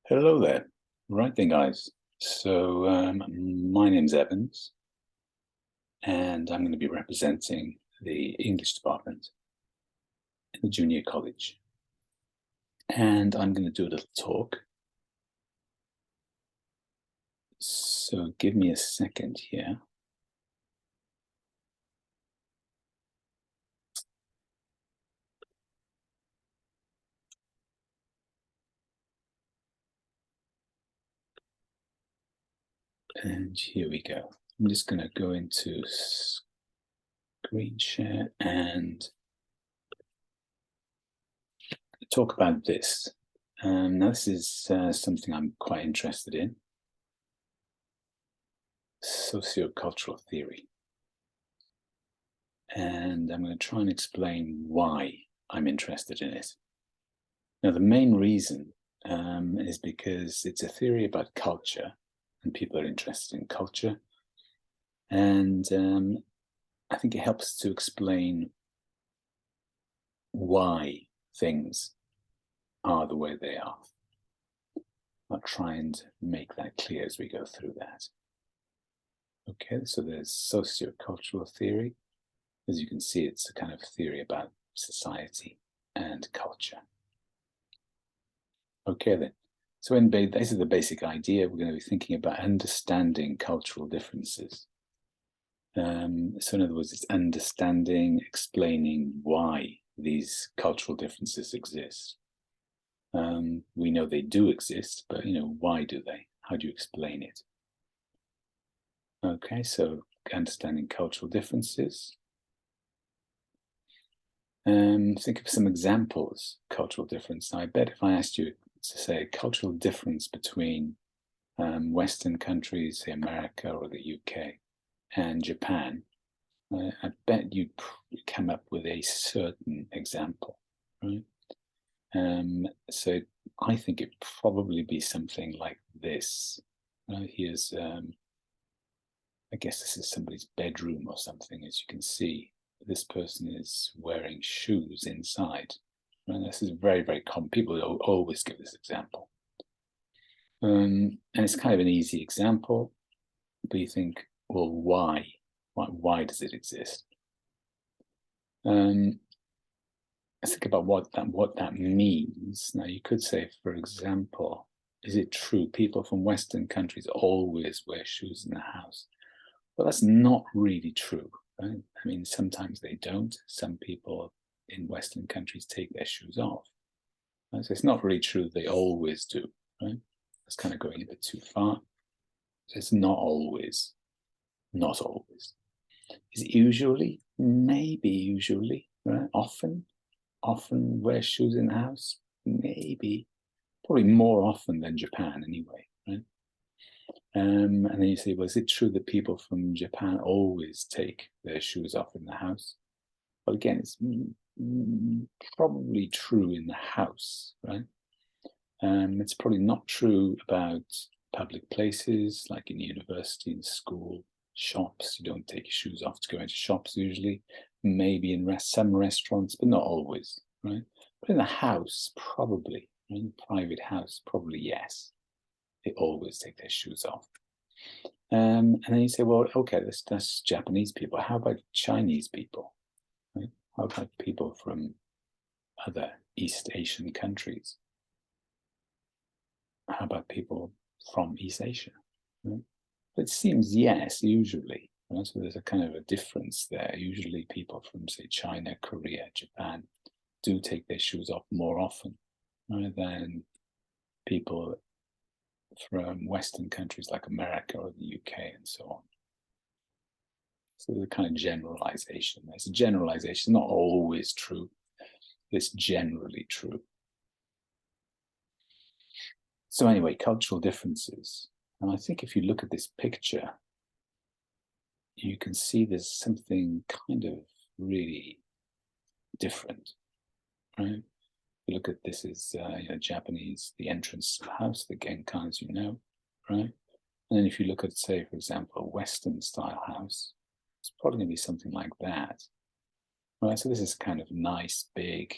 Hello there. Right then, guys. So my name's Evans, and I'm going to be representing the English department in the junior college. And I'm going to do a little talk. So give me a second here. And here we go. I'm just going to go into screen share and talk about this. Now, this is something I'm quite interested in. Sociocultural theory. And I'm going to try and explain why I'm interested in it. Now, the main reason is because it's a theory about culture, and people are interested in culture. And I think it helps to explain why things are the way they are. I'll try and make that clear as we go through that. Okay, so there's sociocultural theory. As you can see, it's a kind of theory about society and culture. Okay, then. So this is the basic idea. We're going to be thinking about understanding cultural differences. So in other words, it's understanding, explaining why these cultural differences exist. We know they do exist, but why do they? How do you explain it? Okay, so understanding cultural differences. Think of some examples of cultural difference. I bet if I asked you to say a cultural difference between Western countries, say America or the UK, and Japan, I bet you'd come up with a certain example, right? So I think it'd probably be something like this. Here's, I guess this is somebody's bedroom or something. As you can see, this person is wearing shoes inside. And this is very, very common. People always give this example. And it's kind of an easy example, but you think, well, why? Why does it exist? Think about what that means. Now, you could say, for example, is it true people from Western countries always wear shoes in the house? Well, that's not really true, right? I mean, sometimes they don't. Some people in Western countries take their shoes off. Right? So it's not really true they always do, right? That's kind of going a bit too far. So it's not always. Is it usually? Maybe usually, right? Often wear shoes in the house? Maybe. Probably more often than Japan anyway, right? And then you say, well, is it true that people from Japan always take their shoes off in the house? Well, again, it's probably true in the house, right? It's probably not true about public places like in university and school, shops. You don't take your shoes off to go into shops usually. Maybe in some restaurants, but not always, right? But in the house, probably. In a private house, probably yes. They always take their shoes off. And then you say, well, okay, that's Japanese people. How about Chinese people? Right? How about people from other East Asian countries? How about people from East Asia? Right? It seems yes, usually. Right? So there's a kind of a difference there. Usually people from, say, China, Korea, Japan do take their shoes off more often, right, than people from Western countries like America or the UK and so on. So there's a kind of generalization. It's a generalization, not always true. It's generally true. So anyway, cultural differences. And I think if you look at this picture, you can see there's something kind of really different, right? You look at this is Japanese, the entrance to the house, the genkan, as you know, right? And then if you look at, say, for example, a Western style house, it's probably going to be something like that, right? So this is kind of nice, big,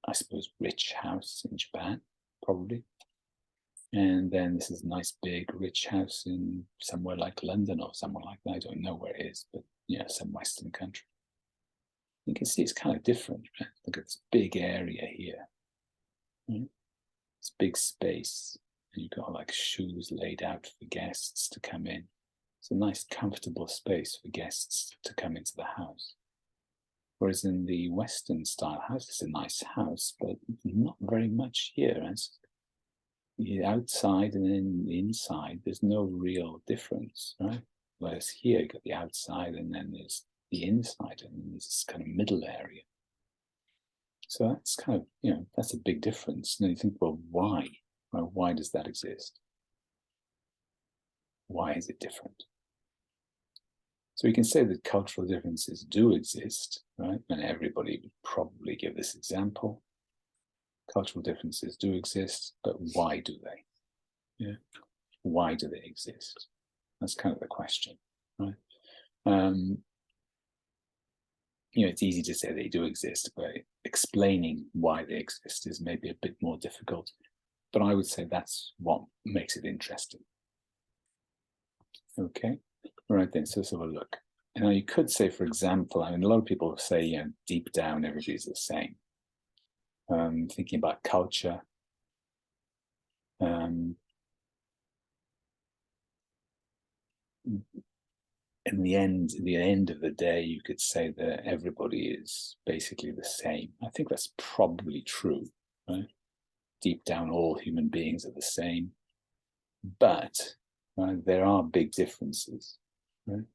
I suppose, rich house in Japan, probably. And then this is a nice, big, rich house in somewhere like London or somewhere like that. I don't know where it is, but yeah, some Western country. You can see it's kind of different. Right? Look at this big area here. Right? This big space. And you've got like shoes laid out for guests to come in. It's a nice, comfortable space for guests to come into the house. Whereas in the Western style house, it's a nice house, but not very much here. As the outside and then the inside, there's no real difference, right? Whereas here, you've got the outside and then there's the inside, and then there's this kind of middle area. So that's kind of, that's a big difference. And then you think, well, why? Well, why does that exist? Why is it different? So we can say that cultural differences do exist, right? And everybody would probably give this example. Cultural differences do exist, but why do they? Yeah. Why do they exist? That's kind of the question, right? It's easy to say they do exist, but explaining why they exist is maybe a bit more difficult. But I would say that's what makes it interesting. Okay, all right then, so let's have a look. Now you could say, for example, a lot of people say, deep down, everybody's the same. Thinking about culture. In the end of the day, you could say that everybody is basically the same. I think that's probably true, right? Deep down, all human beings are the same. But there are big differences, right?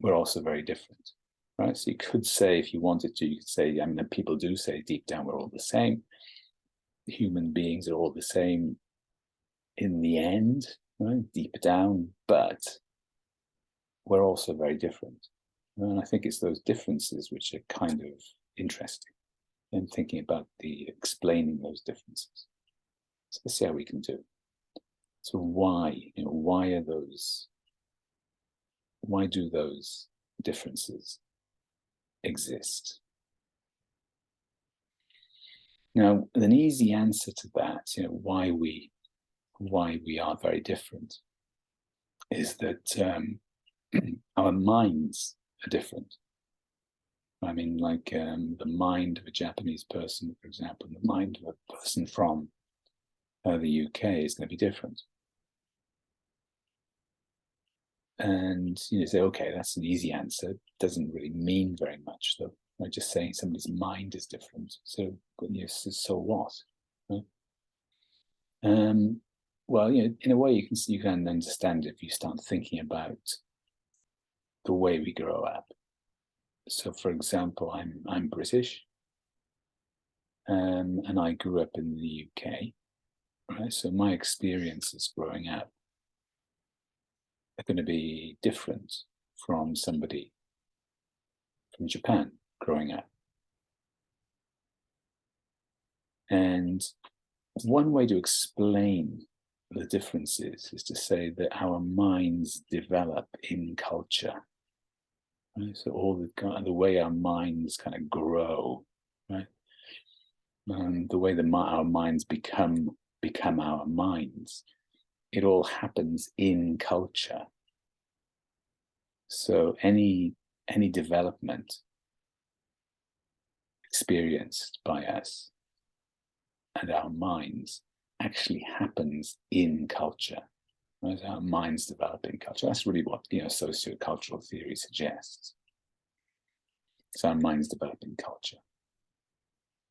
We're also very different, right? So you could say, if you wanted to, you could say, people do say deep down we're all the same. Human beings are all the same in the end, right? Deep down, but we're also very different. And I think it's those differences which are kind of interesting in thinking about explaining those differences. So let's see how we can do. So why do those differences exist? Now, an easy answer to that, why we are very different, is that our minds are different. I mean, like the mind of a Japanese person, for example, and the mind of a person from the UK is going to be different. And you say, okay, that's an easy answer. It doesn't really mean very much, though. Like just saying somebody's mind is different. So what? Right? Well, in a way, you can understand if you start thinking about the way we grow up. So, for example, I'm British, and I grew up in the UK. Right? So my experiences growing up are going to be different from somebody from Japan growing up. And one way to explain the differences is to say that our minds develop in culture. Right? So all the way our minds kind of grow, right? The way our minds become our minds, it all happens in culture. So any development experienced by us and our minds actually happens in culture. Right? Our minds develop in culture. That's really what sociocultural theory suggests. So our minds develop in culture.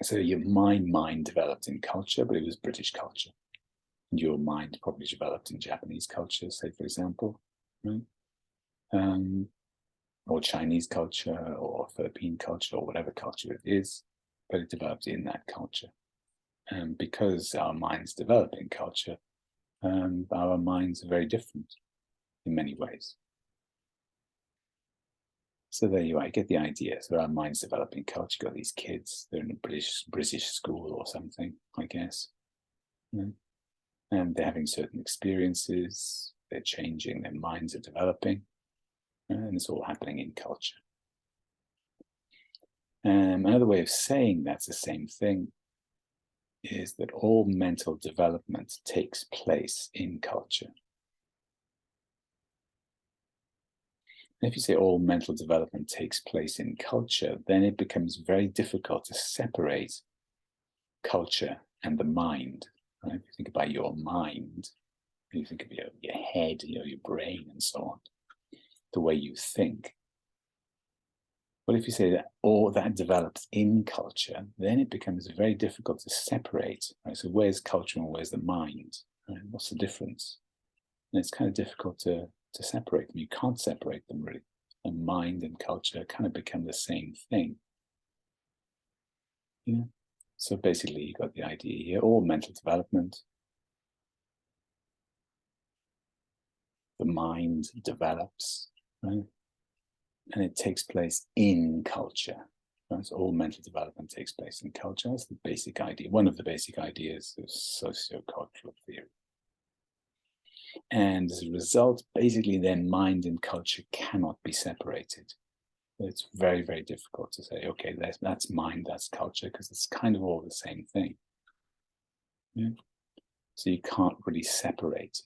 So my mind developed in culture, but it was British culture. And your mind probably developed in Japanese culture, say, for example, right? Or Chinese culture, or Philippine culture, or whatever culture it is, but it developed in that culture. And because our minds develop in culture, our minds are very different in many ways. So there you are, you get the idea. So our minds develop in culture. You've got these kids, they're in a British school or something, I guess. And they're having certain experiences, they're changing, their minds are developing, and it's all happening in culture. Another way of saying that's the same thing is that all mental development takes place in culture. And if you say all mental development takes place in culture, then it becomes very difficult to separate culture and the mind. Right? If you think about your mind, you think of your head, your brain, and so on, the way you think. But if you say that all that develops in culture, then it becomes very difficult to separate. Right? So where's culture and where's the mind? Right? What's the difference? And it's kind of difficult to separate them. You can't separate them really. And mind and culture kind of become the same thing. Yeah. So basically, you got the idea here: all mental development, the mind develops, right? And it takes place in culture. Right? So all mental development takes place in culture. That's the basic idea, one of the basic ideas of sociocultural theory. And as a result, basically, then mind and culture cannot be separated. It's very, very difficult to say, okay, that's mind, that's culture, because it's kind of all the same thing. Yeah? So you can't really separate.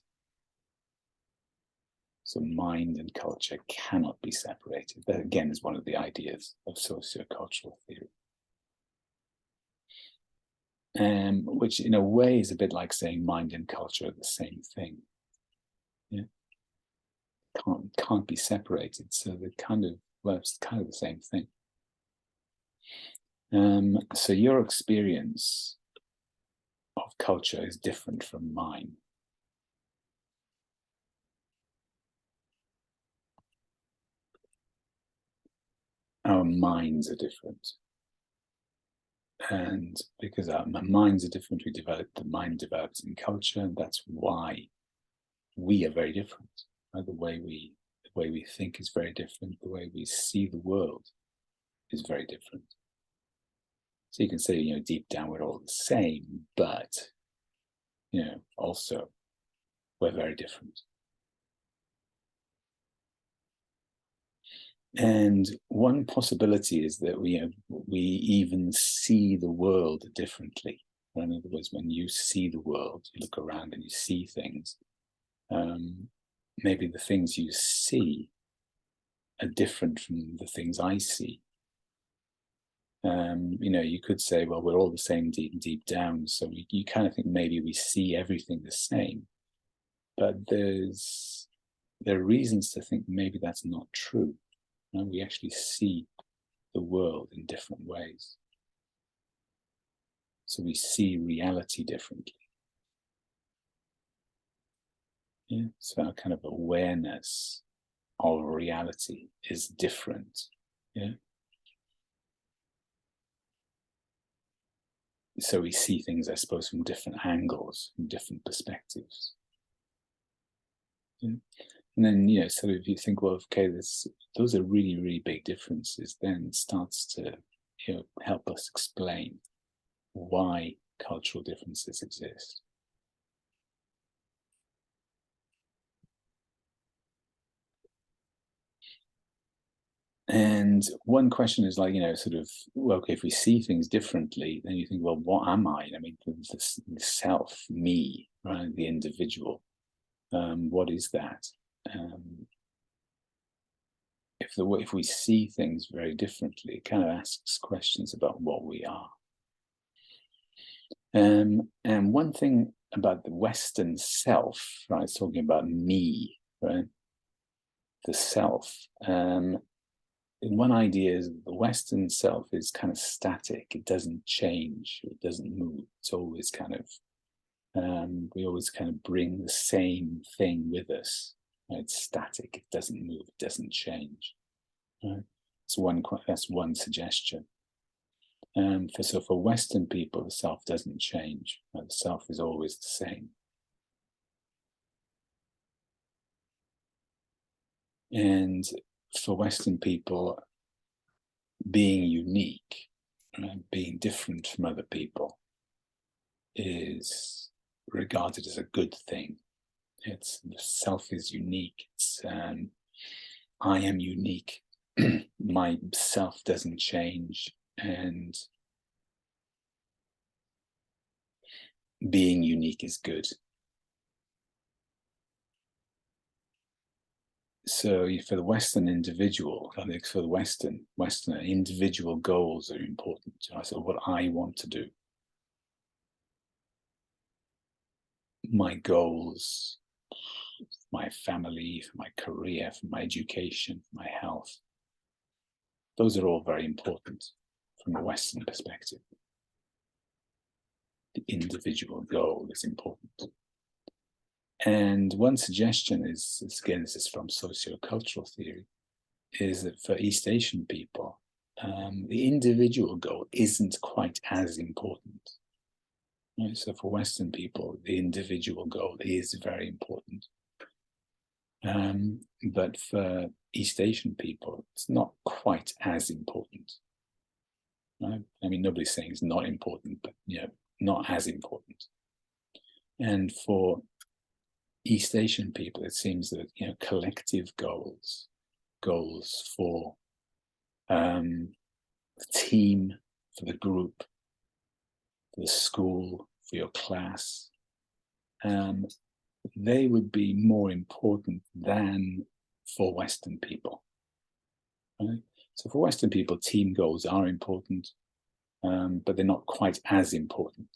So mind and culture cannot be separated. That, again, is one of the ideas of sociocultural theory. Which, in a way, is a bit like saying mind and culture are the same thing. Yeah? Can't be separated. So they're kind of, well, it's kind of the same thing. So your experience of culture is different from mine. Our minds are different. And because our minds are different, the mind develops in culture, and that's why we are very different. Right? The way we think is very different. The way we see the world is very different. So you can say, deep down we're all the same, but also we're very different. And one possibility is that we even see the world differently. In other words, when you see the world, you look around and you see things, maybe the things you see are different from the things I see. You could say, well, we're all the same deep down, so you kind of think maybe we see everything the same. But there are reasons to think maybe that's not true. We actually see the world in different ways. So we see reality differently. Yeah? So our kind of awareness of reality is different. Yeah. So we see things, I suppose, from different angles, from different perspectives. Yeah. And then, so if you think, well, okay, those are really, really big differences, then it starts to, help us explain why cultural differences exist. And one question is like, well, okay, if we see things differently, then you think, well, what am I? I mean, the self, me, right? The individual. What is that? If we see things very differently, it kind of asks questions about what we are. And one thing about the Western self, right? It's talking about me, right? The self. One idea is the Western self is kind of static. It doesn't change. It doesn't move. It's always kind of, we always kind of bring the same thing with us. It's static. It doesn't move. It doesn't change. Right? That's one suggestion. So for Western people, the self doesn't change. The self is always the same. And for Western people, being unique, being different from other people, is regarded as a good thing. The self is unique. I am unique. My self doesn't change, and being unique is good. So for the Western individual, I think for the Westerner, individual goals are important. So what I want to do, my goals, my family, for my career, for my education, for my health, those are all very important from a Western perspective. The individual goal is important. And one suggestion is, again, this is from sociocultural theory, is that for East Asian people, the individual goal isn't quite as important. Right? So for Western people, the individual goal is very important. But for East Asian people, it's not quite as important. Right? I mean, nobody's saying it's not important, but not as important. And for East Asian people, it seems that collective goals for the team, for the group, for the school, for your class, they would be more important than for Western people. Right? So for Western people, team goals are important, but they're not quite as important.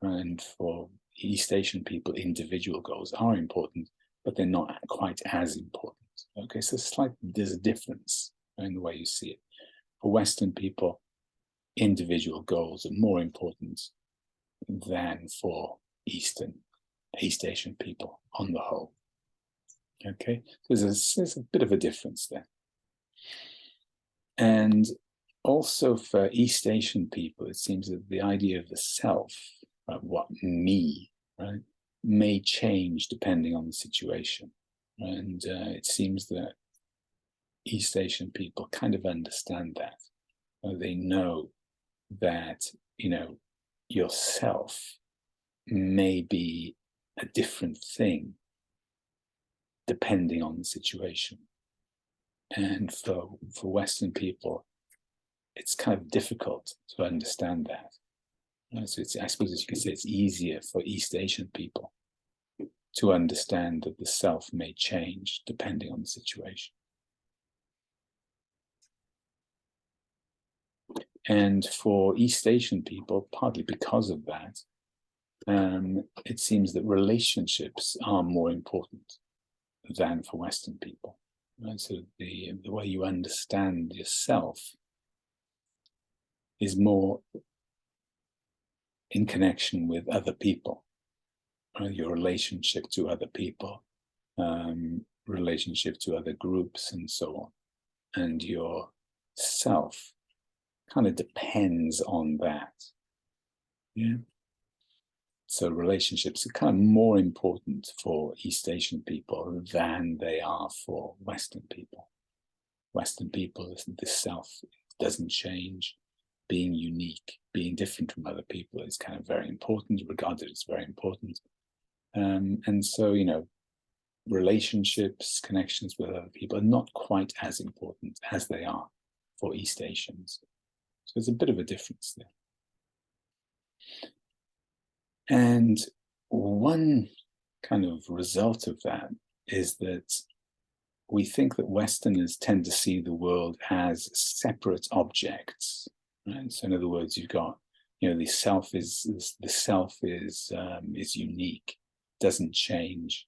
And for East Asian people, individual goals are important, but they're not quite as important. Okay, so there's a difference in the way you see it. For Western people, individual goals are more important than for East Asian people on the whole. Okay, so there's a bit of a difference there. And also for East Asian people, it seems that the idea of the self, me, right, may change depending on the situation. And it seems that East Asian people kind of understand that. They know that, yourself may be a different thing depending on the situation. And for Western people, it's kind of difficult to understand that. So I suppose you could say it's easier for East Asian people to understand that the self may change depending on the situation. And for East Asian people, partly because of that, it seems that relationships are more important than for Western people. Right? So the way you understand yourself is more in connection with other people, right? Your relationship to other people, relationship to other groups, and so on. And your self kind of depends on that. Yeah. So relationships are kind of more important for East Asian people than they are for Western people. Western people, the self doesn't change. Being unique, being different from other people is kind of very important, regarded as very important. And so, relationships, connections with other people are not quite as important as they are for East Asians. So there's a bit of a difference there. And one kind of result of that is that we think that Westerners tend to see the world as separate objects. Right? So in other words, you've got, the self is unique, doesn't change.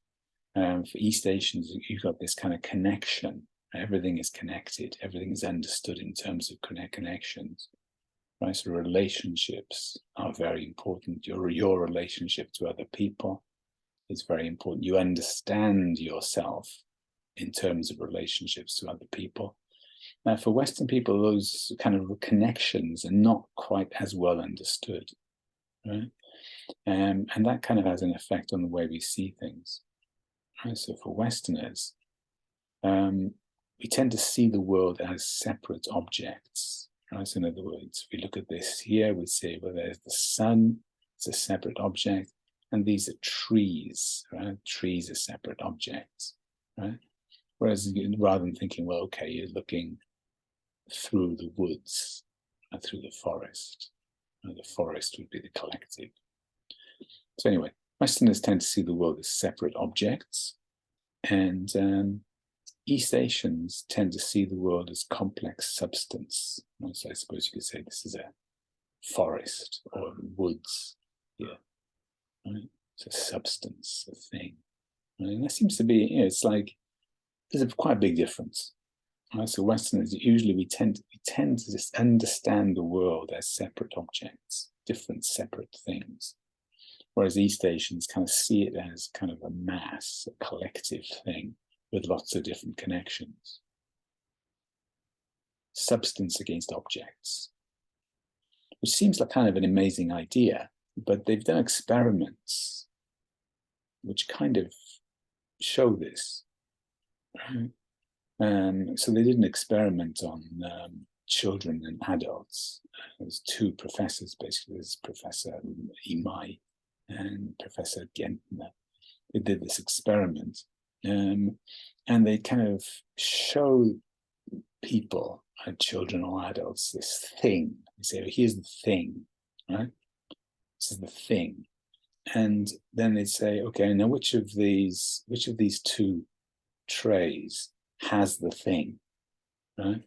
For East Asians, you've got this kind of connection. Everything is connected. Everything is understood in terms of connections. Right? So relationships are very important. Your relationship to other people is very important. You understand yourself in terms of relationships to other people. Now, for Western people, those kind of connections are not quite as well understood, right? And that kind of has an effect on the way we see things. Right? So for Westerners, we tend to see the world as separate objects. Right? So in other words, if we look at this here, we say, well, there's the sun, it's a separate object, and these are trees, right? Trees are separate objects, right? Whereas rather than thinking, well, okay, you're looking through the woods, through the forest. The forest would be the collective. So anyway, Westerners tend to see the world as separate objects, and East Asians tend to see the world as complex substance. So I suppose you could say this is a forest or woods here, right? It's a substance, a thing. Right? And that seems to be, it's like there's quite a big difference. Right? So Westerners, usually we tend to just understand the world as separate objects, different separate things. Whereas East Asians kind of see it as kind of a mass, a collective thing with lots of different connections. Substance against objects, which seems like kind of an amazing idea, but they've done experiments which kind of show this. So they did an experiment on children and adults. There's two professors, basically. There's Professor Imai and Professor Gentner. They did this experiment, and they kind of show people, children or adults, this thing. They say, oh, here's the thing, right? This is the thing. And then they'd say, okay, now which of these two trays has the thing, right?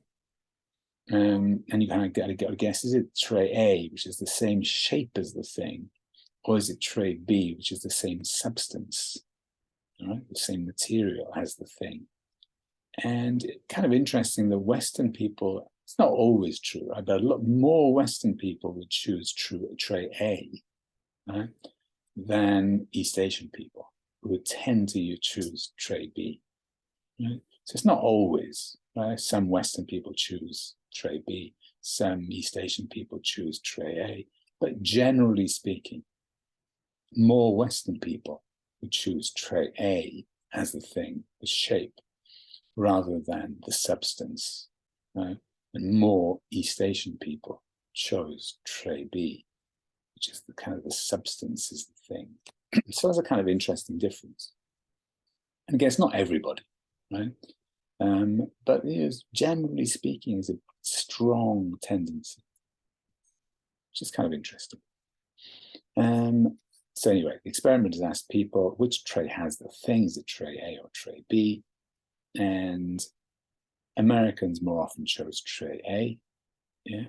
And you kind of got to guess, is it tray A, which is the same shape as the thing, or is it tray B, which is the same substance, right? The same material as the thing. And kind of interesting that Western people, it's not always true, right? But a lot more Western people would choose tray A, right, than East Asian people, who would tend to choose tray B. Right? So it's not always, right? Some Western people choose tray B, some East Asian people choose tray A, but generally speaking, more Western people would choose tray A as the thing, the shape, rather than the substance, right? And more East Asian people chose tray B, which is the kind of the substance is the thing. So that's a kind of interesting difference. And again, it's not everybody, right? But generally speaking, is a strong tendency, which is kind of interesting. So anyway, the experiment has asked people which tray has the thing, is it tray A or tray B? And Americans more often chose tray A, yeah.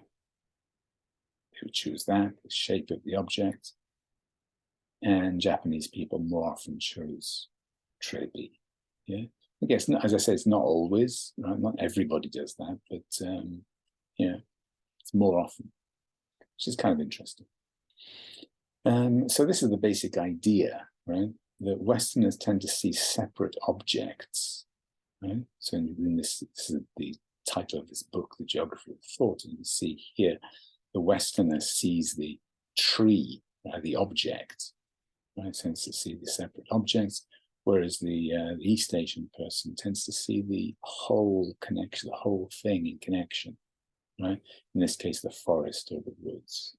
They would choose that, the shape of the object. And Japanese people more often chose tray B, yeah. I guess, as I say, it's not always, right? Not everybody does that, but yeah, it's more often, which is kind of interesting. So this is the basic idea, right? That Westerners tend to see separate objects, right? So this is the title of this book, The Geography of Thought, and you can see here, the Westerner sees the tree, right, the object, right? Tends to see the separate objects, whereas the East Asian person tends to see the whole connection, the whole thing in connection, right? In this case, the forest or the woods.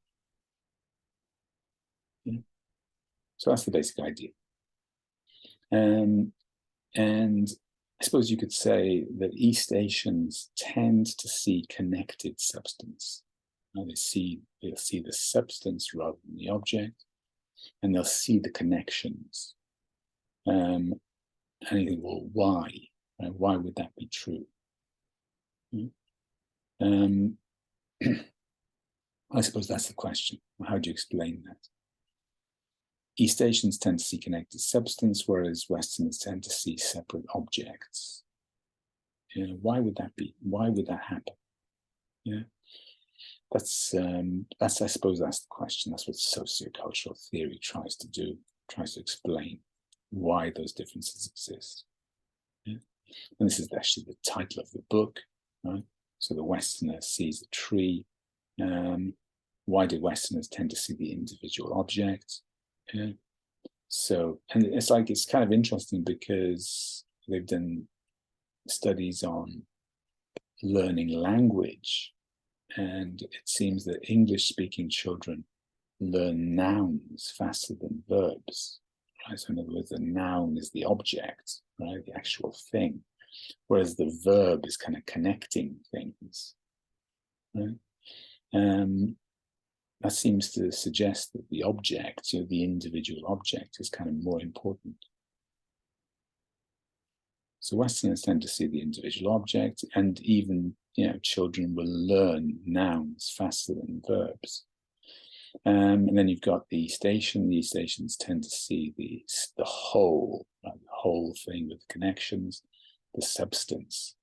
Yeah. So that's the basic idea. And I suppose you could say that East Asians tend to see connected substance. They'll see the substance rather than the object, and they'll see the connections. And you think, well, why? Right? Why would that be true? I suppose that's the question. How do you explain that? East Asians tend to see connected substance, whereas Westerners tend to see separate objects. Why would that be? Why would that happen? Yeah, that's I suppose that's the question. That's what sociocultural theory tries to do, tries to explain why those differences exist. Yeah? And this is actually the title of the book, right? So the Westerner sees the tree. Why do Westerners tend to see the individual object? Yeah. So, and it's kind of interesting because they've done studies on learning language, and it seems that English-speaking children learn nouns faster than verbs. Right? So in other words, the noun is the object, right, the actual thing, whereas the verb is kind of connecting things. Right? that seems to suggest that the object, the individual object, is kind of more important. So Westerners tend to see the individual object, and even children will learn nouns faster than verbs. And then you've got the East Asian. The East Asians tend to see the whole, right, the whole thing with connections, the substance.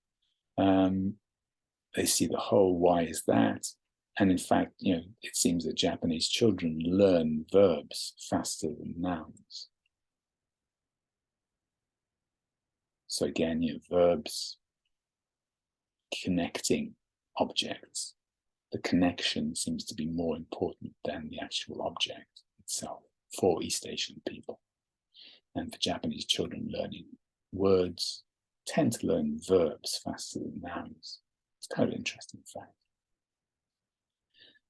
They see the whole. Why is that? And in fact, it seems that Japanese children learn verbs faster than nouns. So again, verbs connecting objects. The connection seems to be more important than the actual object itself for East Asian people. And for Japanese children, learning words tend to learn verbs faster than nouns. It's kind of an interesting fact.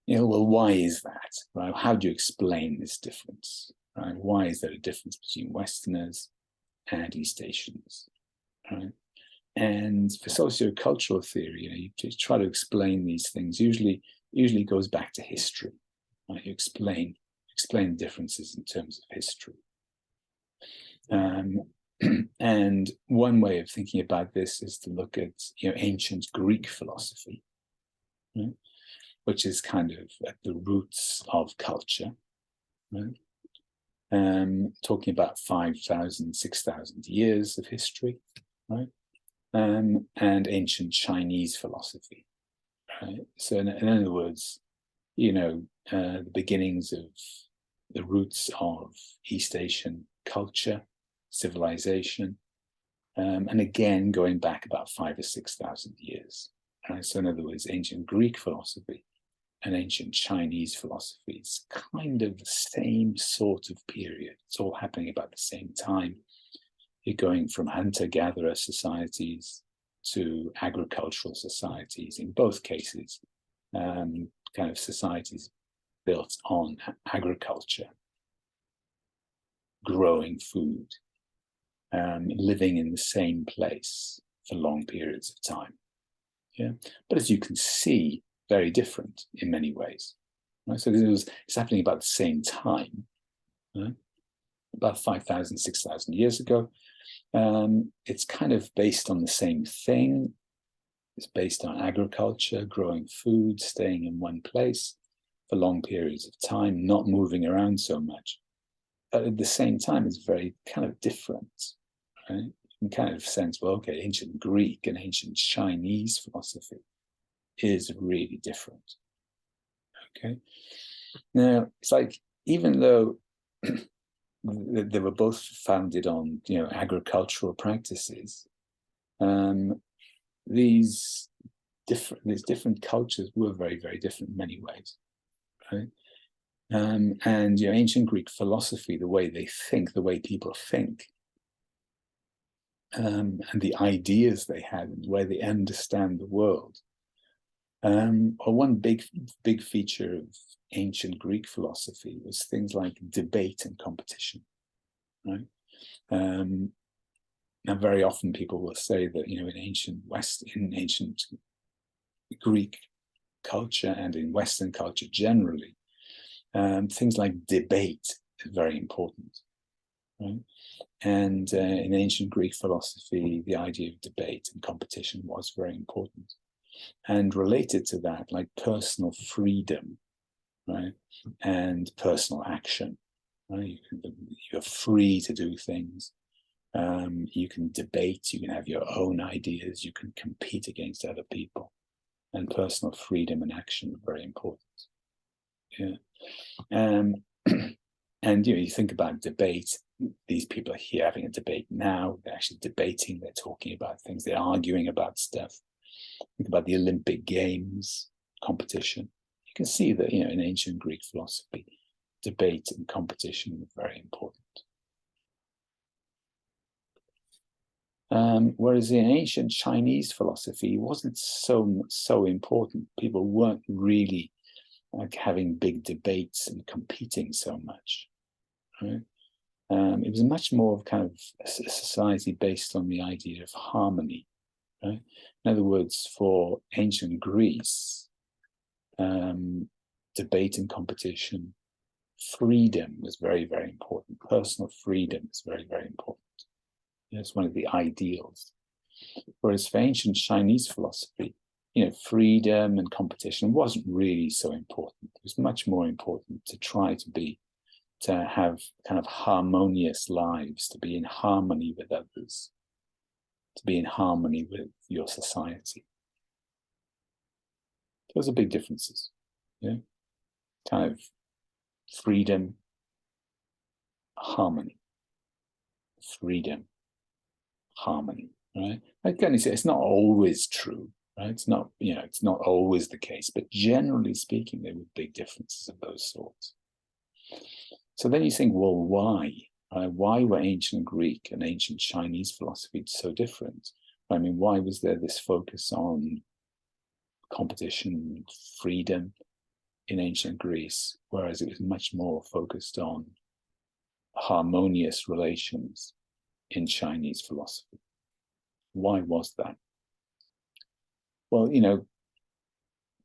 Well, why is that? Right? How do you explain this difference? Right? Why is there a difference between Westerners and East Asians? Right? And for sociocultural theory, you try to explain these things. Usually goes back to history. Right? You explain differences in terms of history. And one way of thinking about this is to look at ancient Greek philosophy, right? Which is kind of at the roots of culture, right? Talking about 5,000, 6,000 years of history, right? And ancient Chinese philosophy, right? So in other words, the beginnings of the roots of East Asian culture, civilization, and again, going back about 5,000 or 6,000 years, right? So in other words, ancient Greek philosophy and ancient Chinese philosophy, it's kind of the same sort of period. It's all happening about the same time. You're going from hunter-gatherer societies to agricultural societies. In both cases, kind of societies built on agriculture, growing food, living in the same place for long periods of time. Yeah, but as you can see, very different in many ways. Right? So it's happening about the same time, right? About 5,000, 6,000 years ago. It's kind of based on the same thing. It's based on agriculture, growing food, staying in one place for long periods of time, not moving around so much. But at the same time, it's very kind of different, right? In kind of sense, well, okay, ancient Greek and ancient Chinese philosophy is really different. Okay. Now, it's like, even though they were both founded on, agricultural practices, these different cultures were very, very different in many ways, right? And ancient Greek philosophy, the way they think, the way people think, and the ideas they had, and the way they understand the world. One big feature of ancient Greek philosophy was things like debate and competition, right? Now, very often people will say that in ancient Greek culture and in Western culture generally, things like debate is very important, right? And in ancient Greek philosophy, the idea of debate and competition was very important. And related to that, like personal freedom, right, and personal action, right? You're free to do things. You can debate. You can have your own ideas. You can compete against other people. And personal freedom and action are very important. Yeah. And you think about debate. These people are here having a debate now. They're actually debating. They're talking about things. They're arguing about stuff. Think about the Olympic Games competition. You can see that in ancient Greek philosophy, debate and competition were very important. Whereas in ancient Chinese philosophy, it wasn't so important. People weren't really like having big debates and competing so much, right? It was much more of kind of a society based on the idea of harmony, right? In other words, for ancient Greece, debate and competition. Freedom was very, very important. Personal freedom is very, very important. It's one of the ideals. Whereas for ancient Chinese philosophy, freedom and competition wasn't really so important. It was much more important to try to have kind of harmonious lives, to be in harmony with others, to be in harmony with your society. Those are big differences. Kind of freedom, harmony. Freedom, harmony, right? Again, it's not always true, right? It's not always the case, but generally speaking, there were big differences of those sorts. So then you think, well, why? Why were ancient Greek and ancient Chinese philosophy so different? I mean, why was there this focus on competition, freedom in ancient Greece, whereas it was much more focused on harmonious relations in Chinese philosophy? Why was that? Well,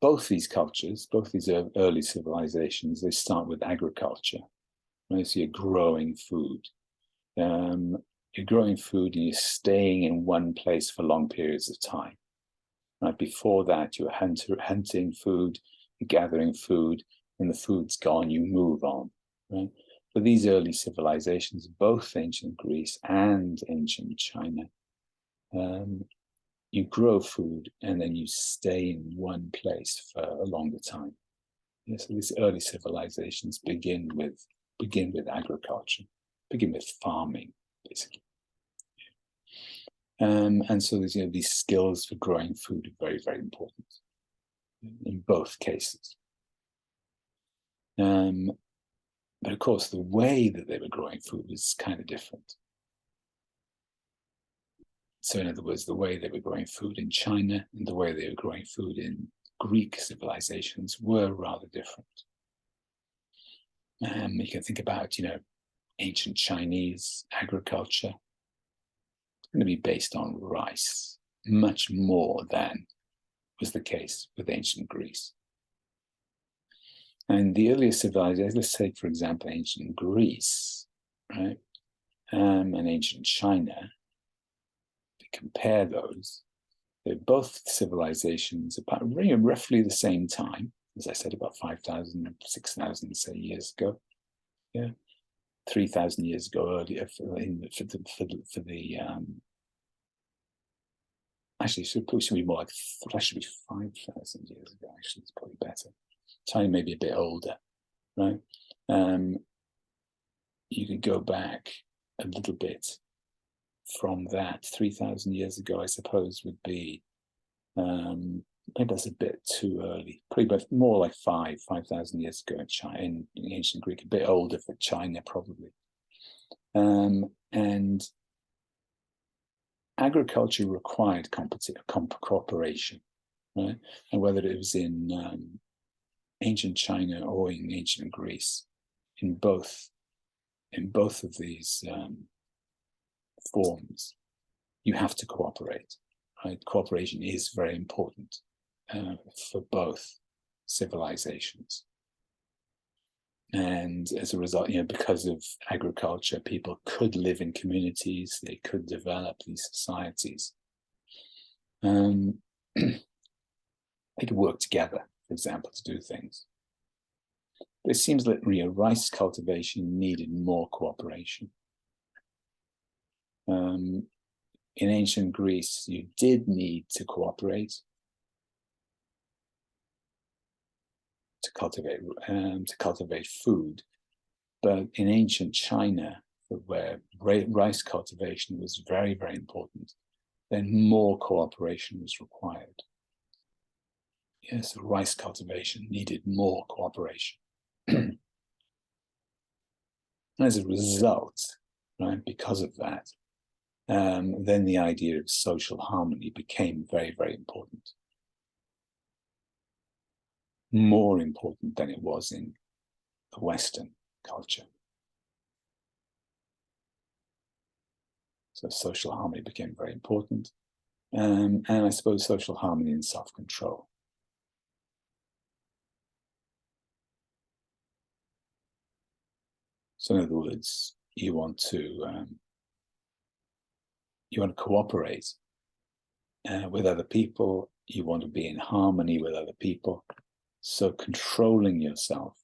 both these cultures, both these early civilizations, they start with agriculture. Right? So you're growing food. You're growing food and you're staying in one place for long periods of time. Right? Before that, you're hunting food, you're gathering food. When the food's gone, you move on. Right? For these early civilizations, both ancient Greece and ancient China, you grow food and then you stay in one place for a longer time. So these early civilizations begin with agriculture, begin with farming, basically. And so there's these skills for growing food are very, very important in both cases. But of course, the way that they were growing food is kind of different. So in other words, the way they were growing food in China and the way they were growing food in Greek civilizations were rather different. You can think about, ancient Chinese agriculture. It's going to be based on rice, much more than was the case with ancient Greece. And the earliest civilizations, let's say, for example, ancient Greece, right, and ancient China, to compare those, they're both civilizations about roughly the same time, as I said, about 5,000, 6,000, say, years ago. 3,000 years ago earlier actually, it should be more like, that should be 5,000 years ago, actually, it's probably better. China may be a bit older, right? You could go back a little bit from that. 3,000 years ago, I suppose, would be, maybe that's a bit too early. Probably more like 5,000 years ago in China, in ancient Greek, a bit older for China, probably. And agriculture required cooperation, right? And whether it was in ancient China or in ancient Greece, in both of these forms, you have to cooperate. Right? Cooperation is very important for both civilizations. And as a result, because of agriculture, people could live in communities, they could develop these societies. They could work together, for example, to do things. But it seems that rice cultivation needed more cooperation. In ancient Greece, you did need to cooperate to cultivate food, but in ancient China, where rice cultivation was very, very important, then more cooperation was required. Yes, rice cultivation needed more cooperation. As a result, right, because of that, then the idea of social harmony became very, very important. More important than it was in the Western culture. So social harmony became very important. And I suppose social harmony and self-control. So in other words, you want to cooperate with other people. You want to be in harmony with other people. So controlling yourself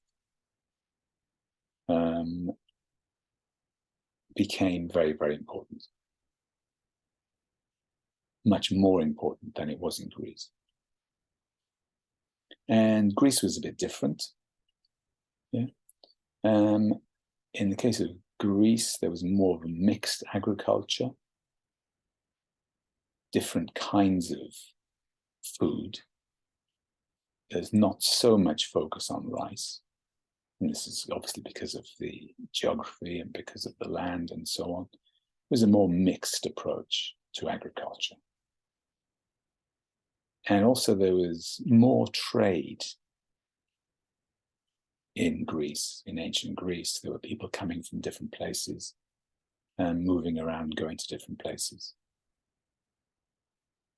became very, very important. Much more important than it was in Greece. And Greece was a bit different. Yeah. In the case of Greece, there was more of a mixed agriculture, different kinds of food. There's not so much focus on rice. And this is obviously because of the geography and because of the land and so on. It was a more mixed approach to agriculture. And also there was more trade in Greece, in ancient Greece. There were people coming from different places and moving around, going to different places.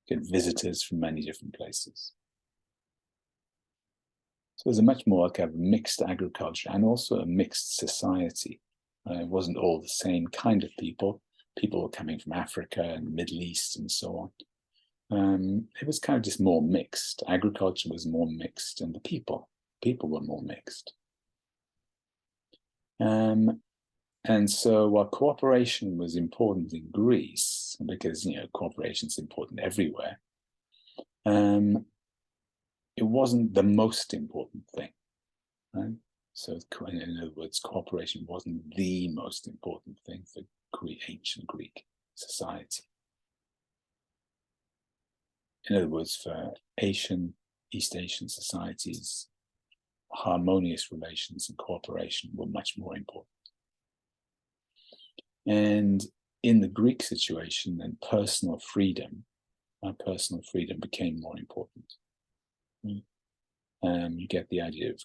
Get visitors from many different places. So there's a much more kind of mixed agriculture and also a mixed society. It wasn't all the same kind of people. People were coming from Africa and the Middle East and so on. It was kind of just more mixed. Agriculture was more mixed, and the people were more mixed. And so while cooperation was important in Greece, because, you know, cooperation is important everywhere, it wasn't the most important thing, right? So in other words, cooperation wasn't the most important thing for ancient Greek society. In other words, for East Asian societies, harmonious relations and cooperation were much more important. And in the Greek situation, then personal freedom became more important. You get the idea of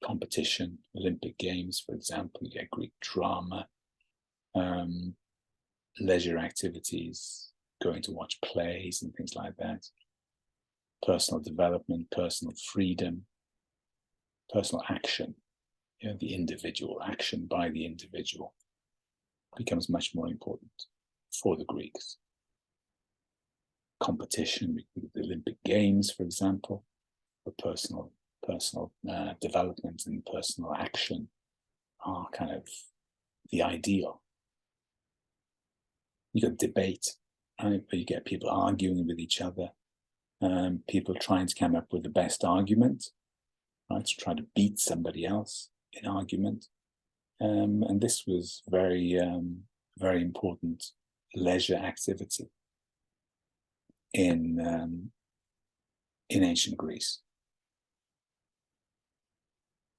competition, Olympic Games, for example. You get Greek drama, leisure activities, going to watch plays and things like that. Personal development, personal freedom, personal action, you know, the individual action by the individual becomes much more important for the Greeks. Competition, the Olympic Games, for example, for personal development and personal action are kind of the ideal. You got debate, right? But you get people arguing with each other, people trying to come up with the best argument, right? To try to beat somebody else in argument. And this was very, very important leisure activity in ancient Greece.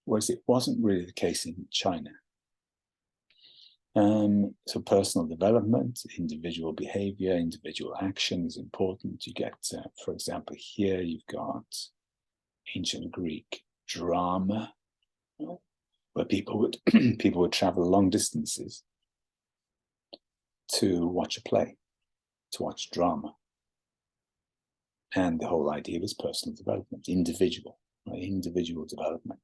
Whereas it wasn't really the case in China. So personal development, individual behavior, individual action is important. You get, for example, here you've got ancient Greek drama, where people would travel long distances to watch a play, to watch drama. And the whole idea was personal development, individual development.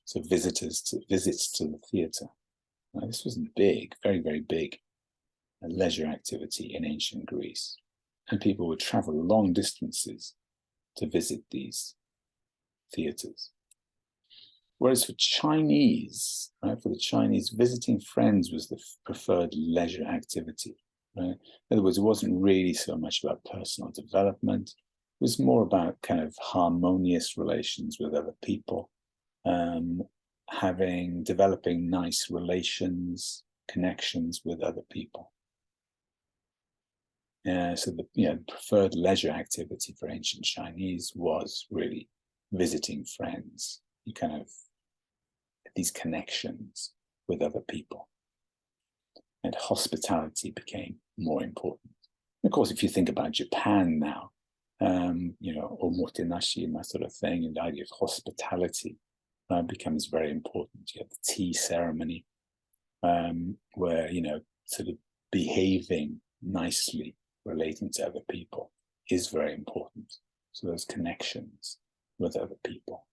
So visits to the theatre. Now, this was big, very, very big leisure activity in ancient Greece. And people would travel long distances to visit these theatres. Whereas for Chinese, right, for the Chinese, visiting friends was the preferred leisure activity. Right? In other words, it wasn't really so much about personal development. It was more about kind of harmonious relations with other people, developing nice relations, connections with other people. So the preferred leisure activity for ancient Chinese was really visiting friends. You kind of these connections with other people, and hospitality became more important. And of course, if you think about Japan now, omotenashi and that sort of thing, and the idea of hospitality becomes very important. You have the tea ceremony, where sort of behaving nicely, relating to other people is very important. So those connections with other people.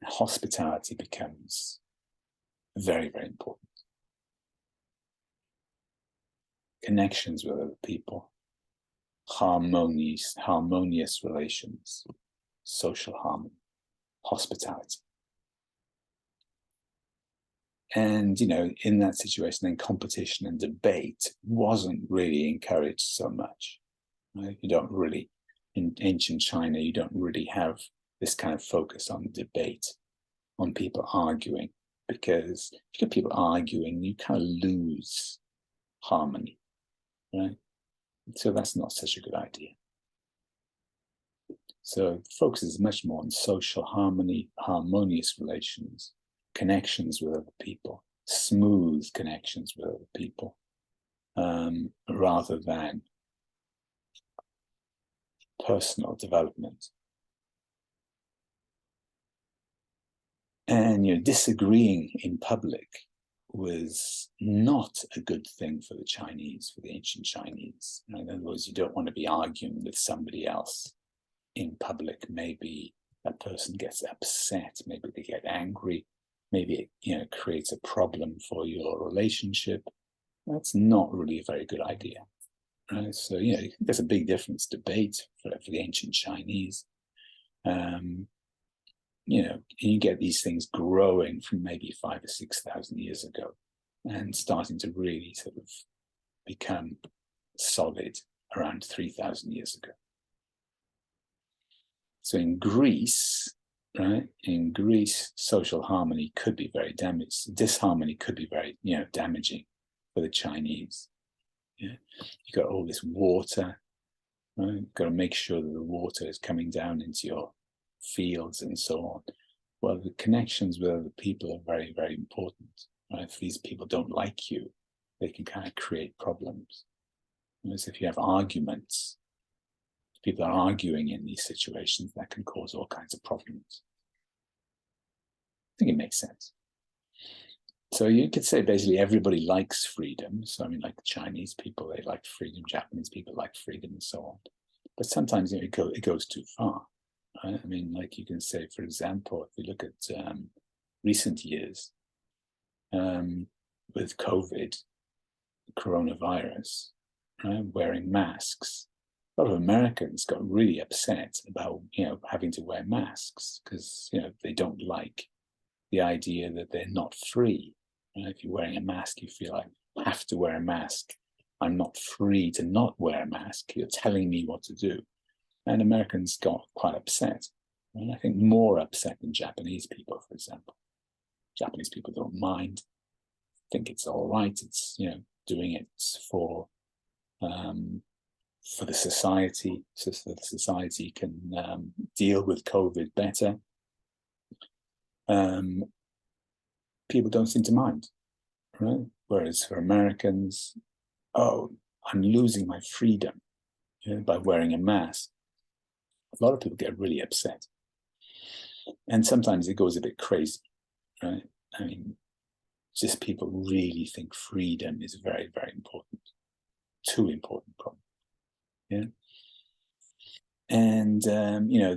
Hospitality becomes very, very important. Connections with other people, harmonious relations, social harmony, hospitality. And, in that situation, then competition and debate wasn't really encouraged so much. Right? You don't really, in ancient China, you don't really have this kind of focus on debate, on people arguing, because if you get people arguing, you kind of lose harmony, right? So that's not such a good idea. So the focus is much more on social harmony, harmonious relations, connections with other people, smooth connections with other people, rather than personal development. And disagreeing in public was not a good thing for the Chinese, for the ancient Chinese. In other words, you don't want to be arguing with somebody else in public. Maybe that person gets upset, maybe they get angry, maybe it creates a problem for your relationship. That's not really a very good idea. Right? So, there's a big difference, debate for the ancient Chinese. You get these things growing from maybe 5,000 or 6,000 years ago and starting to really sort of become solid around 3,000 years ago. So in Greece, right, social harmony could be very damaged. Disharmony could be very, damaging for the Chinese. Yeah, you got all this water, right? You've got to make sure that the water is coming down into your fields and so on. Well, the connections with other people are very, very important. Right? If these people don't like you, they can kind of create problems. Whereas if you have arguments, people are arguing in these situations, that can cause all kinds of problems. I think it makes sense. So you could say basically everybody likes freedom. So like the Chinese people, they like freedom. Japanese people like freedom and so on. But sometimes it goes too far. Right? Like you can say, for example, if you look at recent years with COVID, coronavirus, right, wearing masks, a lot of Americans got really upset about having to wear masks because they don't like the idea that they're not free. If you're wearing a mask, you feel like I have to wear a mask. I'm not free to not wear a mask. You're telling me what to do. And Americans got quite upset. And I think more upset than Japanese people, for example. Japanese people don't mind, think it's all right. It's, doing it for the society, so that the society can deal with COVID better. People don't seem to mind, right? Whereas for Americans, oh, I'm losing my freedom by wearing a mask. A lot of people get really upset. And sometimes it goes a bit crazy, right? Just people really think freedom is very, very important. Too important, probably. Yeah. And,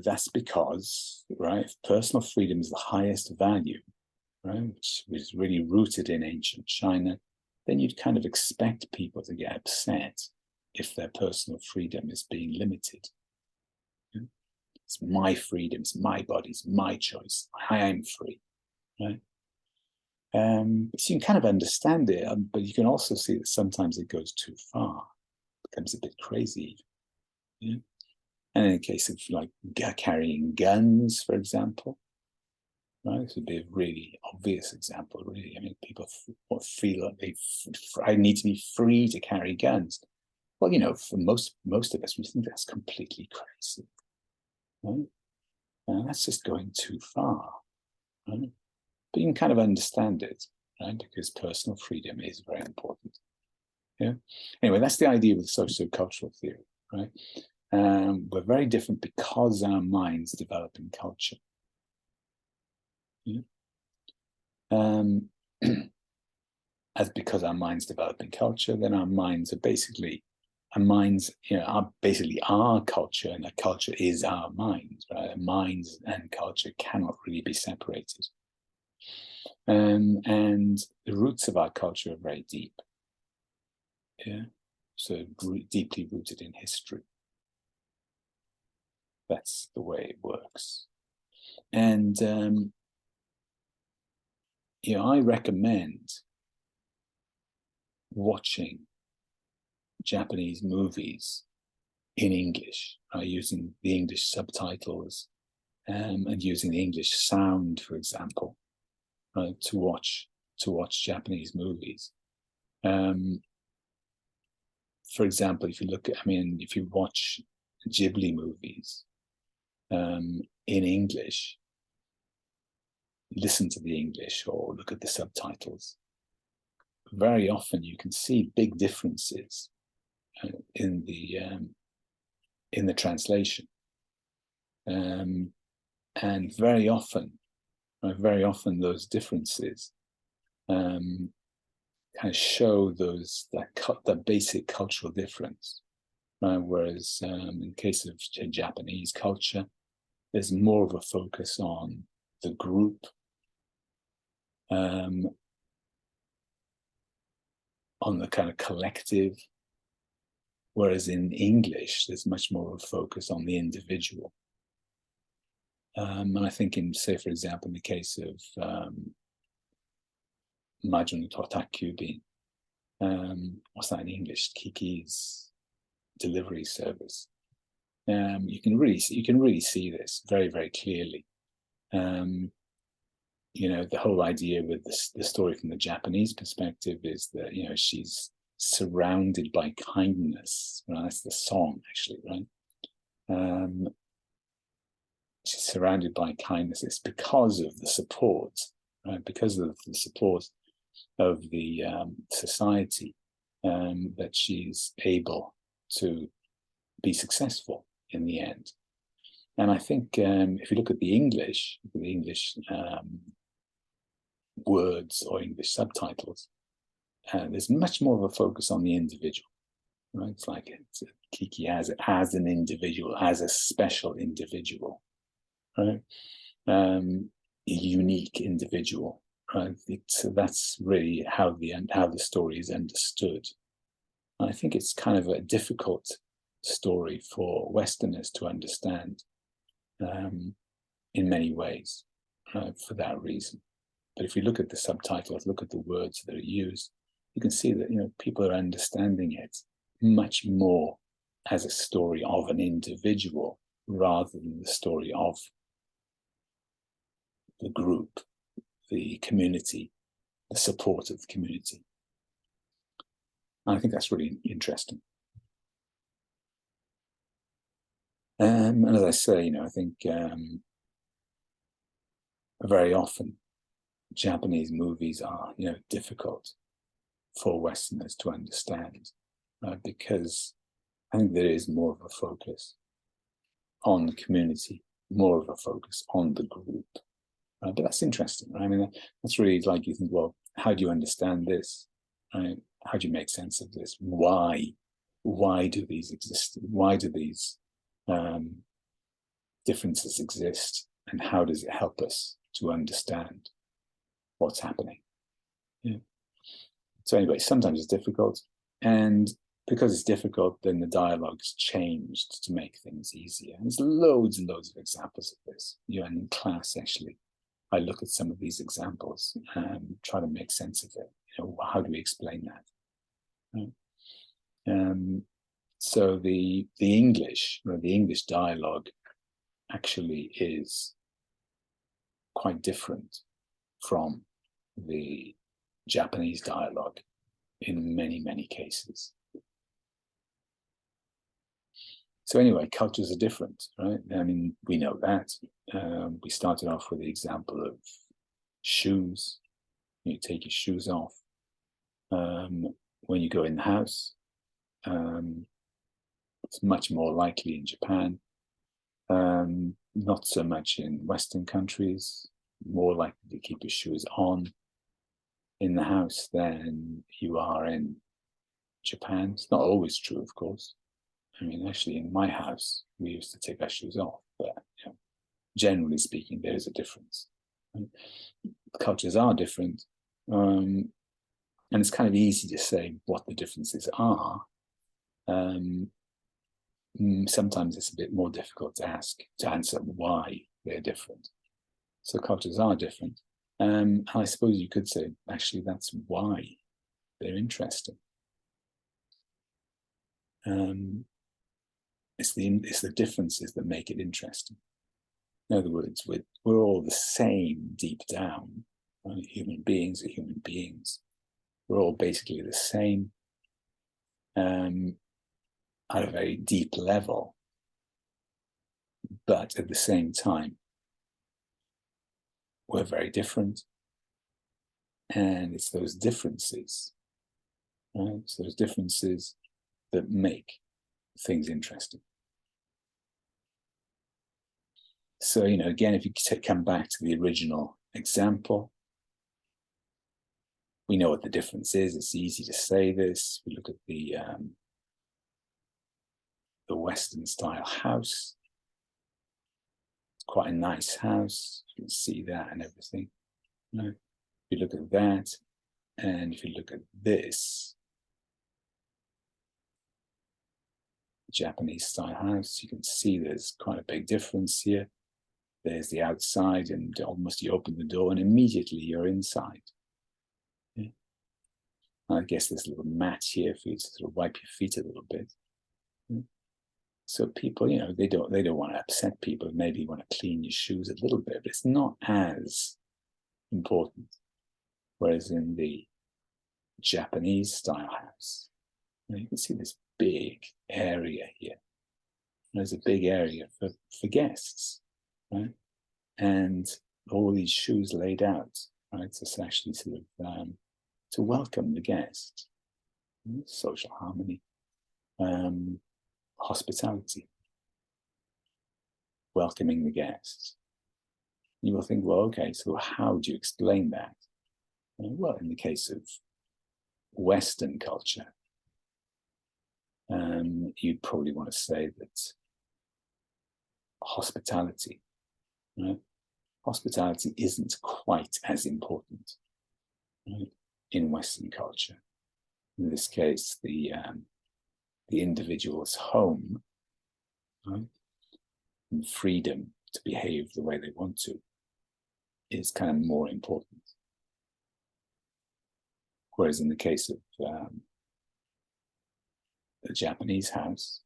that's because, right, if personal freedom is the highest value, right, which was really rooted in ancient China, then you'd kind of expect people to get upset if their personal freedom is being limited. Yeah? It's my freedom, it's my body, it's my choice. I am free, right? So you can kind of understand it, but you can also see that sometimes it goes too far, becomes a bit crazy. Yeah? And in the case of like carrying guns, for example, right, this would be a really obvious example, really. People feel like I need to be free to carry guns. Well, for most of us, we think that's completely crazy, right? And that's just going too far, right? But you can kind of understand it, right? Because personal freedom is very important. Yeah. Anyway, that's the idea with sociocultural theory, right? We're very different because our minds develop in culture. Yeah. As because our minds develop in culture, then our minds are basically minds, are basically our culture, and a culture is our mind, right? Minds and culture cannot really be separated. And the roots of our culture are very deep. Yeah, so deeply rooted in history. That's the way it works. And I recommend watching Japanese movies in English, using the English subtitles and using the English sound, for example, to watch Japanese movies. For example, if you watch Ghibli movies in English, listen to the English or look at the subtitles. Very often you can see big differences in the translation, and very often those differences kind of show that basic cultural difference. Whereas in the case of Japanese culture, there's more of a focus on the group, on the kind of collective, whereas in English, there's much more of a focus on the individual. And I think for example, in the case of Majun Totakyubin, what's that in English? Kiki's delivery service. You can really see this very, very clearly. The whole idea with the story from the Japanese perspective is that she's surrounded by kindness. Right? That's the song, actually, right? She's surrounded by kindness. It's because of the support, right? Because of the support of the society that she's able to be successful in the end. And I think if you look at the English words or English subtitles, there's much more of a focus on the individual. Right? It's like Kiki as an individual, as a special individual, right? A unique individual, right? So that's really how the story is understood. And I think it's kind of a difficult story for Westerners to understand in many ways, for that reason. But if you look at the subtitles, look at the words that are used, you can see that people are understanding it much more as a story of an individual rather than the story of the group, the community, the support of the community. And I think that's really interesting. And as I say, I think very often Japanese movies are, difficult for Westerners to understand because I think there is more of a focus on the community, more of a focus on the group. But that's interesting, right? I mean, that's really like you think, well, how do you understand this? Right? How do you make sense of this? Why do these exist? Why do these differences exist? And how does it help us to understand what's happening? Yeah. So anyway, sometimes it's difficult. And because it's difficult, then the dialogue's changed to make things easier. And there's loads and loads of examples of this. And in class, actually, I look at some of these examples and try to make sense of it. How do we explain that? Right? So the English, the English dialogue actually is quite different from the Japanese dialogue in many, many cases. So anyway, cultures are different, right? I mean, we know that. We started off with the example of shoes. You take your shoes off when you go in the house. It's much more likely in Japan. Not so much in Western countries. More likely to keep your shoes on in the house than you are in Japan. It's not always true, of course. I mean, actually, in my house, we used to take our shoes off, but generally speaking, there is a difference. Cultures are different, and it's kind of easy to say what the differences are. Sometimes it's a bit more difficult to answer why they're different. So cultures are different. I suppose you could say, actually, that's why they're interesting. It's the differences that make it interesting. In other words, we're all the same deep down. Right? Human beings are human beings. We're all basically the same at a very deep level. But at the same time, we're very different. And it's those differences, right? It's those differences that make things interesting. So, again, if you come back to the original example, we know what the difference is. It's easy to say this. We look at the Western style house. It's quite a nice house. You can see that and everything. If you look at that, and if you look at this Japanese style house, you can see there's quite a big difference here. There's the outside, and almost you open the door and immediately you're inside. Yeah. I guess there's a little mat here for you to sort of wipe your feet a little bit. Yeah. So people, they don't want to upset people. Maybe you want to clean your shoes a little bit, but it's not as important. Whereas in the Japanese style house, you can see this big area here. There's a big area for guests, right? And all these shoes laid out, right? So it's actually sort of to welcome the guest, social harmony, hospitality, welcoming the guests. You will think, well, okay, so how do you explain that? Well, in the case of Western culture, you'd probably want to say that hospitality, right? Hospitality isn't quite as important, right, in Western culture. In this case, the individual's home, right, and freedom to behave the way they want to is kind of more important. Whereas in the case of the Japanese house,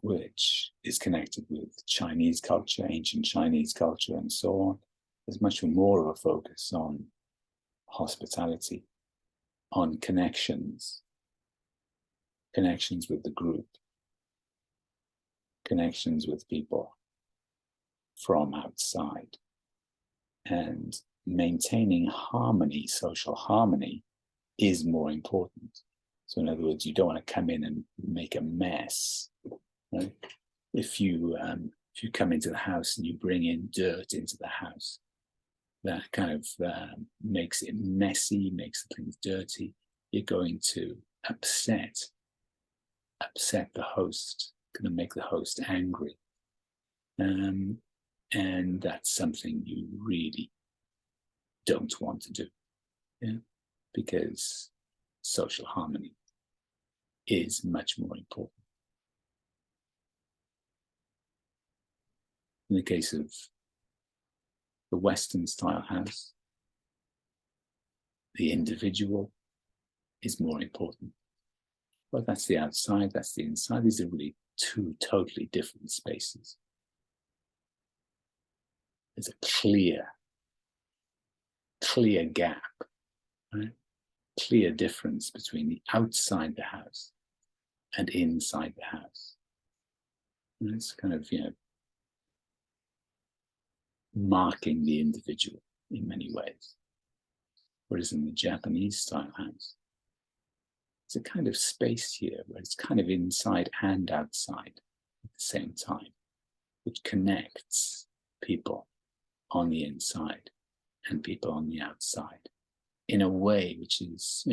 which is connected with Chinese culture, ancient Chinese culture, and so on, there's much more of a focus on hospitality, on connections with the group, connections with people from outside, and maintaining harmony, social harmony, is more important. So in other words, you don't want to come in and make a mess, right? If you come into the house and you bring in dirt into the house, that kind of makes it messy, makes things dirty. You're going to upset the host, going to make the host angry. And that's something you really don't want to do, yeah? Because social harmony is much more important. In the case of the Western style house, the individual is more important. Well, that's the outside, that's the inside. These are really two totally different spaces. There's a clear gap, right? Clear difference between the outside the house and inside the house. And it's kind of, marking the individual in many ways. Whereas in the Japanese style house, it's a kind of space here where it's kind of inside and outside at the same time, which connects people on the inside and people on the outside in a way which is,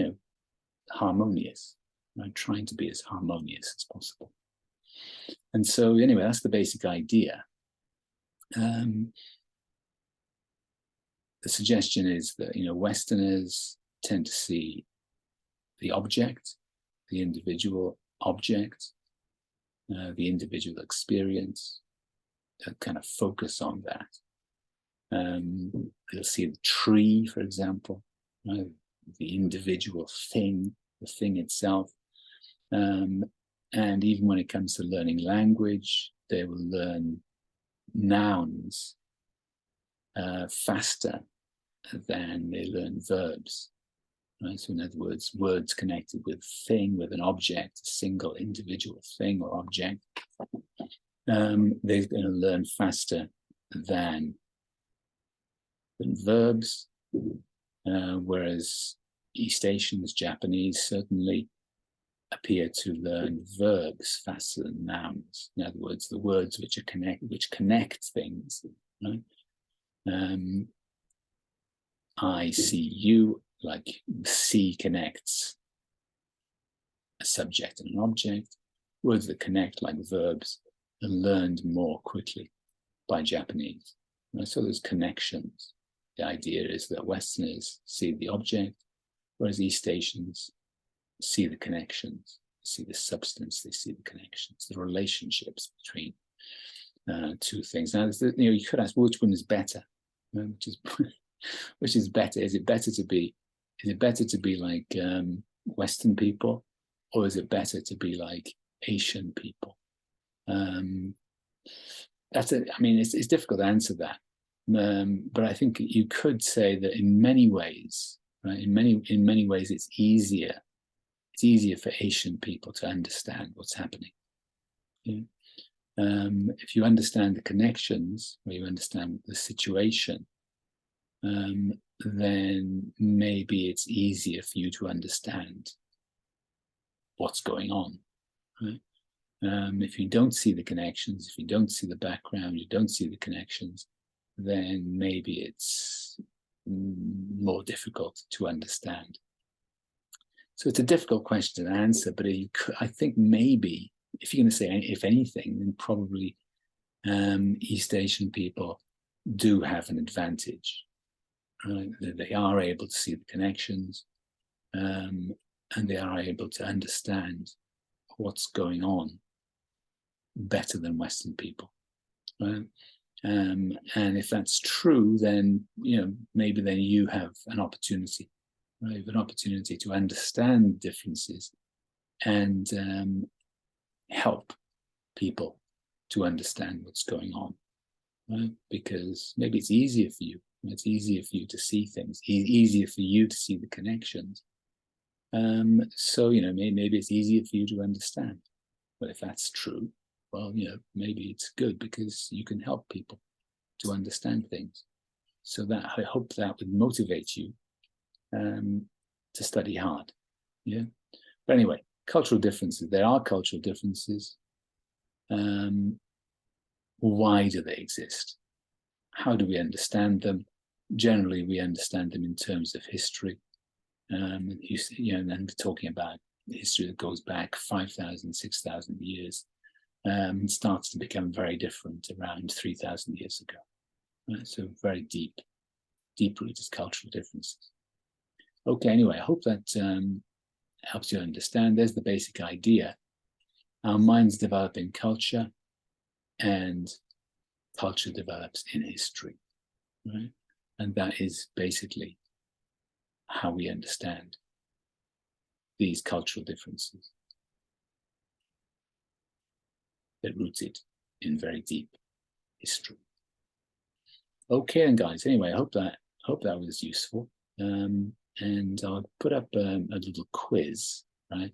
harmonious, right? Trying to be as harmonious as possible. And so anyway, that's the basic idea. The suggestion is that, Westerners tend to see the object, the individual object, the individual experience, kind of focus on that. You'll see the tree, for example, right? The individual thing, the thing itself. And even when it comes to learning language, they will learn nouns faster than they learn verbs. Right? So in other words, words connected with thing, with an object, a single individual thing or object, they're going to learn faster than verbs, whereas East Asians, Japanese, certainly appear to learn verbs faster than nouns. In other words, the words which connect things. Right? I see you, like see connects a subject and an object. Words that connect, like verbs, are learned more quickly by Japanese. Right? So there's connections. The idea is that Westerners see the object, whereas East Asians see the connections, see the substance, they see the connections, the relationships between two things. Now, you could ask which one is better, which is better? Is it better to be like Western people, or is it better to be like Asian people? It's difficult to answer that. But I think you could say that in many ways, right? In many ways, it's easier for Asian people to understand what's happening. Yeah? If you understand the connections, or you understand the situation, then maybe it's easier for you to understand what's going on. Right? If you don't see the connections, if you don't see the background, you don't see the connections, then maybe it's more difficult to understand. So it's a difficult question to answer, but I think maybe, if you're going to say if anything, then probably East Asian people do have an advantage. Right? They are able to see the connections, and they are able to understand what's going on better than Western people. Right? And if that's true, then maybe then you have an opportunity, right? You have an opportunity to understand differences and help people to understand what's going on, right? Because maybe it's easier for you. It's easier for you to see things, easier for you to see the connections. So maybe it's easier for you to understand. But if that's true, well, maybe it's good because you can help people to understand things. So that I hope that would motivate you to study hard. Yeah. But anyway, cultural differences. There are cultural differences. Why do they exist? How do we understand them? Generally, we understand them in terms of history. And we're talking about history that goes back 5,000, 6,000 years. It starts to become very different around 3,000 years ago. Right? So very deep-rooted cultural differences. Okay, anyway, I hope that helps you understand. There's the basic idea. Our minds develop in culture, and culture develops in history. Right? And that is basically how we understand these cultural differences. They're rooted in very deep history. Okay, then, guys. Anyway, I hope that was useful. And I'll put up a little quiz, right,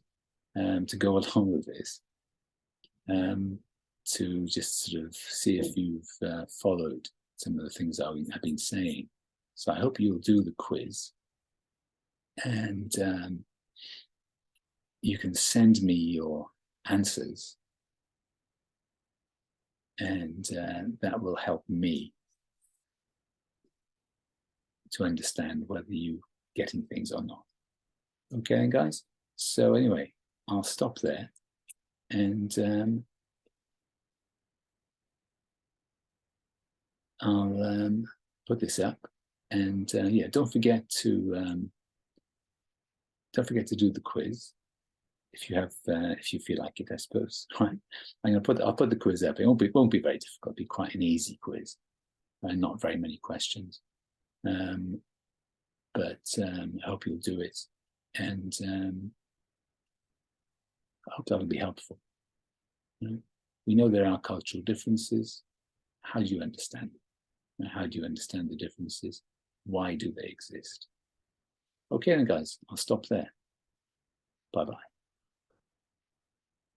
to go along with this, to just sort of see if you've followed some of the things I've been saying. So I hope you'll do the quiz, and you can send me your answers, and that will help me to understand whether you're getting things or not. Okay, guys? So anyway, I'll stop there, and I'll put this up. And yeah, don't forget to do the quiz if you feel like it, I suppose. Right? I'll put the quiz up. It won't be very difficult. It'll be quite an easy quiz, not very many questions. But I hope you'll do it, and I hope that'll be helpful. We know there are cultural differences. How do you understand it? How do you understand the differences? Why do they exist? Okay then, guys, I'll stop there. Bye-bye.